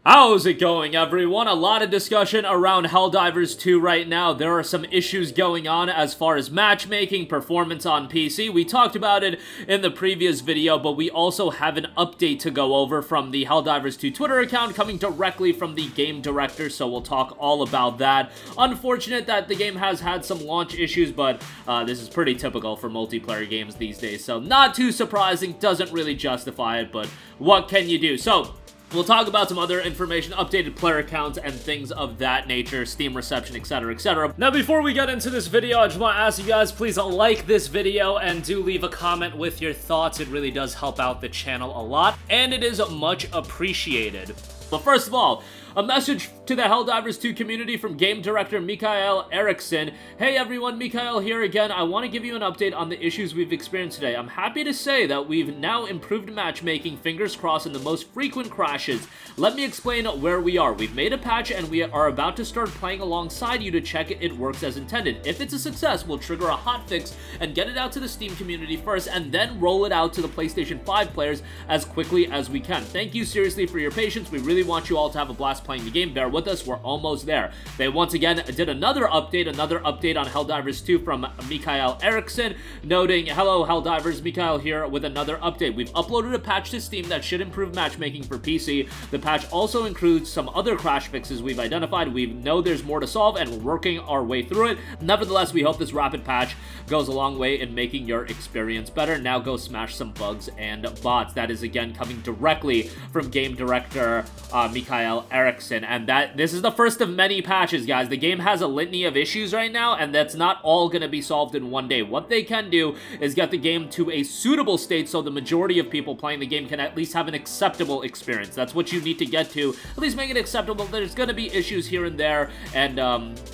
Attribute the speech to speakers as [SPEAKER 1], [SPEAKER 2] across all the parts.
[SPEAKER 1] How's it going, everyone? A lot of discussion around Helldivers 2 right now. There are some issues going on as far as matchmaking, performance on PC. We talked about it in the previous video, but we also have an update to go over from the Helldivers 2 Twitter account coming directly from the game director, so we'll talk all about that. Unfortunate that the game has had some launch issues, but this is pretty typical for multiplayer games these days, so not too surprising, doesn't really justify it, but what can you do? So, we'll talk about some other information, updated player counts, and things of that nature, Steam reception, etc, etc. Now, before we get into this video, I just want to ask you guys, please like this video and do leave a comment with your thoughts. It really does help out the channel a lot, and it is much appreciated. But first of all, a message to the Helldivers 2 community from game director Mikael Eriksson. Hey everyone, Mikael here again. I want to give you an update on the issues we've experienced today. I'm happy to say that we've now improved matchmaking, fingers crossed, in the most frequent crashes. Let me explain where we are. We've made a patch and we are about to start playing alongside you to check it works as intended. If it's a success, we'll trigger a hotfix and get it out to the Steam community first and then roll it out to the PlayStation 5 players as quickly as we can. Thank you seriously for your patience. We really want you all to have a blast playing the game. Bear with us, we're almost there. They once again did another update on Helldivers 2 from Mikael Eriksson, noting, hello Helldivers, Mikael here with another update. We've uploaded a patch to Steam that should improve matchmaking for PC. The patch also includes some other crash fixes we've identified. We know there's more to solve and we're working our way through it. Nevertheless, we hope this rapid patch goes a long way in making your experience better. Now go smash some bugs and bots. That is again coming directly from game director Mikael Eriksson. And this is the first of many patches, guys. The game has a litany of issues right now, and that's not all going to be solved in one day. What they can do is get the game to a suitable state so the majority of people playing the game can at least have an acceptable experience. That's what you need to get to. At least make it acceptable. There's going to be issues here and there, and,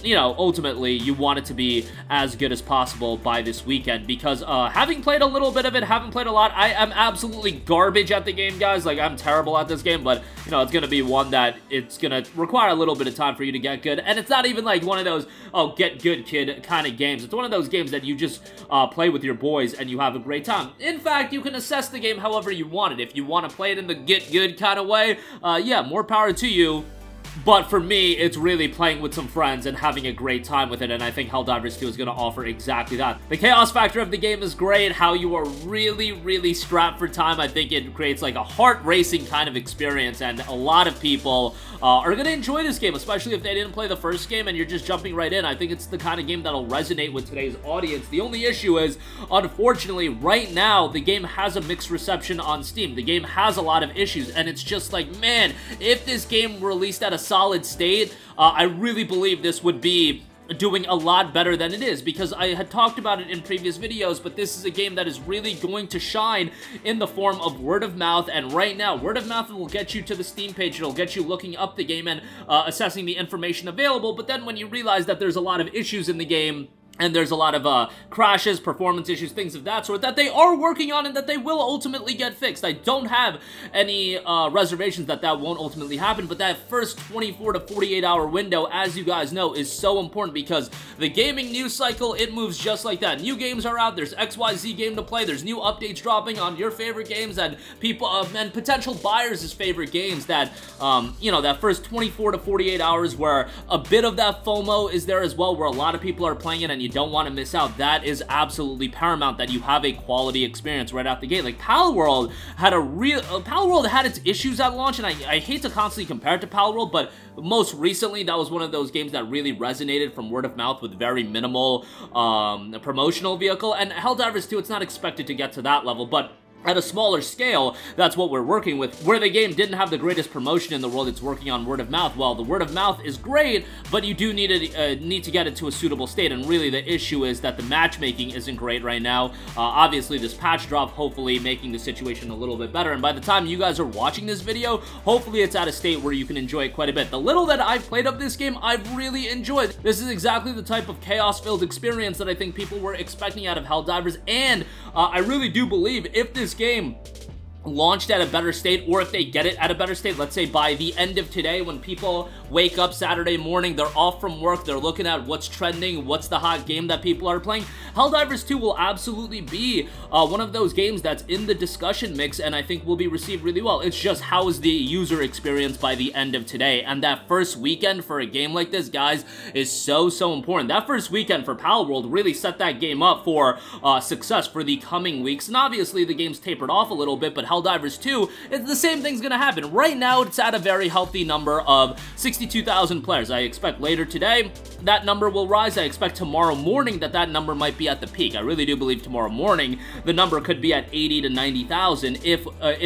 [SPEAKER 1] you know, ultimately, you want it to be as good as possible by this weekend, because having played a little bit of it, haven't played a lot, I am absolutely garbage at the game, guys. Like, I'm terrible at this game, but, you know, it's going to be one that it's going to require a little bit of time for you to get good, and it's not even like one of those, oh, get good kid kind of games. It's one of those games that you just play with your boys and you have a great time. In fact, you can assess the game however you want it. If you want to play it in the get good kind of way, yeah, more power to you. But for me, it's really playing with some friends and having a great time with it, and I think Helldivers 2 is going to offer exactly that. The chaos factor of the game is great, how you are really, really strapped for time. I think it creates like a heart-racing kind of experience, and a lot of people are going to enjoy this game, especially if they didn't play the first game and you're just jumping right in. I think it's the kind of game that'll resonate with today's audience. The only issue is, unfortunately, right now, the game has a mixed reception on Steam. The game has a lot of issues, and it's just like, man, if this game were released at a solid state, I really believe this would be doing a lot better than it is, because I had talked about it in previous videos, but this is a game that is really going to shine in the form of word of mouth, and right now, word of mouth will get you to the Steam page, it'll get you looking up the game and assessing the information available, but then when you realize that there's a lot of issues in the game, and there's a lot of crashes, performance issues, things of that sort that they are working on and that they will ultimately get fixed. I don't have any reservations that won't ultimately happen, but that first 24 to 48 hour window, as you guys know, is so important, because the gaming news cycle, it moves just like that. New games are out, there's XYZ game to play, there's new updates dropping on your favorite games and people and potential buyers' favorite games that, you know, that first 24 to 48 hours where a bit of that FOMO is there as well, where a lot of people are playing it and you don't want to miss out. That is absolutely paramount, that you have a quality experience right out the gate. Like, Palworld had Palworld had its issues at launch, and I hate to constantly compare it to Palworld, but most recently, that was one of those games that really resonated from word of mouth with very minimal promotional vehicle, and Helldivers 2, it's not expected to get to that level, but at a smaller scale, that's what we're working with. Where the game didn't have the greatest promotion in the world, it's working on word of mouth. Well, the word of mouth is great, but you do need to get it to a suitable state, and really the issue is that the matchmaking isn't great right now. Obviously, this patch drop hopefully making the situation a little bit better, and by the time you guys are watching this video, hopefully it's at a state where you can enjoy it quite a bit. The little that I've played of this game, I've really enjoyed. This is exactly the type of chaos-filled experience that I think people were expecting out of Helldivers, and I really do believe if this game launched at a better state, or if they get it at a better state, let's say by the end of today, when people wake up Saturday morning, they're off from work, they're looking at what's trending, what's the hot game that people are playing, Helldivers 2 will absolutely be one of those games that's in the discussion mix, and I think will be received really well. It's just, how is the user experience by the end of today? And that first weekend for a game like this, guys, is so important. That first weekend for Palworld really set that game up for success for the coming weeks, and obviously the game's tapered off a little bit, but Helldivers 2, the same thing's gonna happen. Right now, it's at a very healthy number of 62,000 players. I expect later today, that number will rise. I expect tomorrow morning that number might be at the peak. I really do believe tomorrow morning, the number could be at 80 to 90,000 if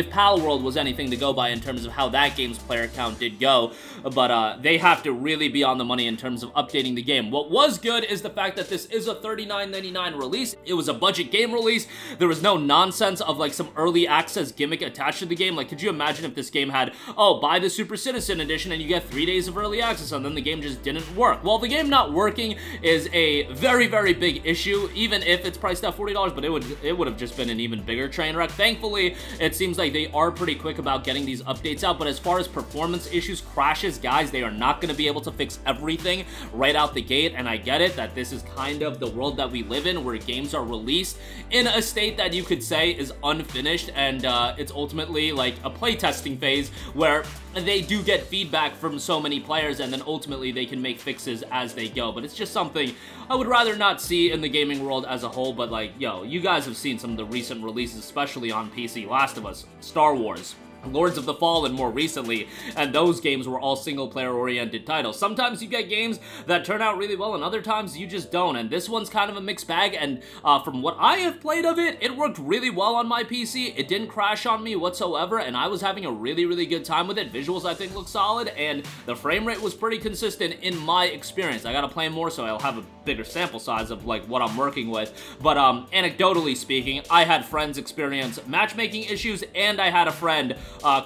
[SPEAKER 1] Palworld was anything to go by in terms of how that game's player count did go, but they have to really be on the money in terms of updating the game. What was good is the fact that this is a $39.99 release. It was a budget game release. There was no nonsense of like some early access gimmick attached to the game. Like, could you imagine if this game had, oh, buy the Super Citizen Edition and you get 3 days of early access, and then the game just didn't work? Well, the game not working is a very, very big issue, even if it's priced at $40, but it would have just been an even bigger train wreck. Thankfully, it seems like they are pretty quick about getting these updates out, but as far as performance issues, crashes, guys, they are not going to be able to fix everything right out the gate, and I get it that this is kind of the world that we live in, where games are released in a state that you could say is unfinished, and it's ultimately like a playtesting phase where they do get feedback from so many players, and then ultimately they can make fixes as they go. But it's just something I would rather not see in the gaming world as a whole. But like, yo, you guys have seen some of the recent releases, especially on PC. Last of Us, Star Wars, Lords of the Fallen more recently, and those games were all single-player oriented titles. Sometimes you get games that turn out really well, and other times you just don't, and this one's kind of a mixed bag, and from what I have played of it, it worked really well on my PC. It didn't crash on me whatsoever, and I was having a really, really good time with it. Visuals, I think, look solid, and the frame rate was pretty consistent in my experience. I gotta play more, so I'll have a bigger sample size of like what I'm working with, but anecdotally speaking, I had friends experience matchmaking issues, and I had a friend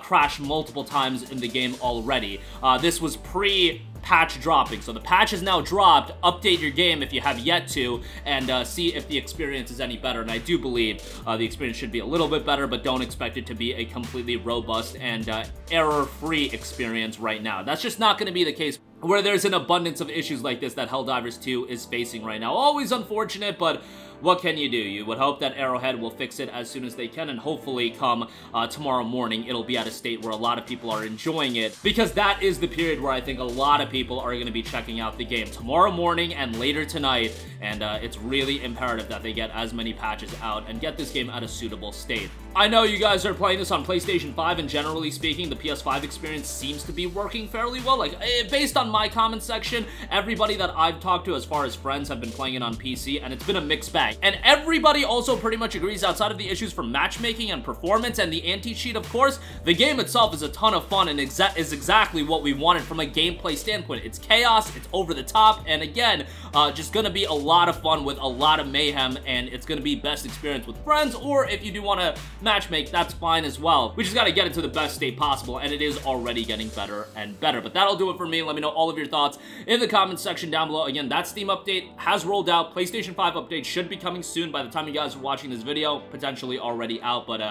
[SPEAKER 1] crash multiple times in the game already. This was pre-patch dropping, so the patch is now dropped. Update your game if you have yet to, and see if the experience is any better, and I do believe the experience should be a little bit better, but don't expect it to be a completely robust and error-free experience right now. That's just not going to be the case where there's an abundance of issues like this that Helldivers 2 is facing right now. Always unfortunate, but what can you do? You would hope that Arrowhead will fix it as soon as they can, and hopefully come tomorrow morning, it'll be at a state where a lot of people are enjoying it, because that is the period where I think a lot of people are going to be checking out the game. Tomorrow morning and later tonight, and it's really imperative that they get as many patches out and get this game at a suitable state. I know you guys are playing this on PlayStation 5, and generally speaking, the PS5 experience seems to be working fairly well. Like, based on my comment section, everybody that I've talked to as far as friends have been playing it on PC, and it's been a mixed bag. And everybody also pretty much agrees, outside of the issues from matchmaking and performance and the anti-cheat, of course, the game itself is a ton of fun and is exactly what we wanted from a gameplay standpoint. It's chaos, it's over the top, and again, just gonna be a lot of fun with a lot of mayhem, and it's gonna be best experience with friends, or if you do want to matchmake, that's fine as well. We just gotta get it to the best state possible, and it is already getting better and better. But that'll do it for me. Let me know all of your thoughts in the comments section down below. Again, that Steam update has rolled out. PlayStation 5 update should be coming soon by the time you guys are watching this video, potentially already out. But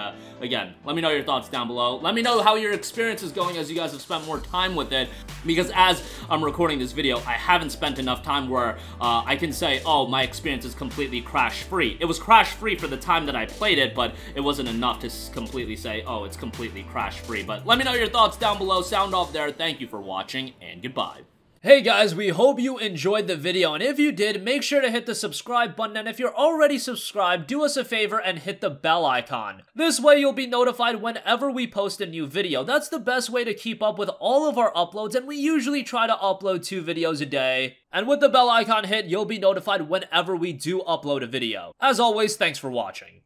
[SPEAKER 1] again, let me know your thoughts down below. Let me know how your experience is going as you guys have spent more time with it, because as I'm recording this video, I haven't spent enough time where I can say, oh, my experience is completely crash-free. It was crash-free for the time that I played it, but it wasn't enough to completely say, oh, it's completely crash-free. But let me know your thoughts down below. Sound off there. Thank you for watching, and goodbye. Hey guys, we hope you enjoyed the video, and if you did, make sure to hit the subscribe button, and if you're already subscribed, do us a favor and hit the bell icon. This way you'll be notified whenever we post a new video. That's the best way to keep up with all of our uploads, and we usually try to upload 2 videos a day. And with the bell icon hit, you'll be notified whenever we do upload a video. As always, thanks for watching.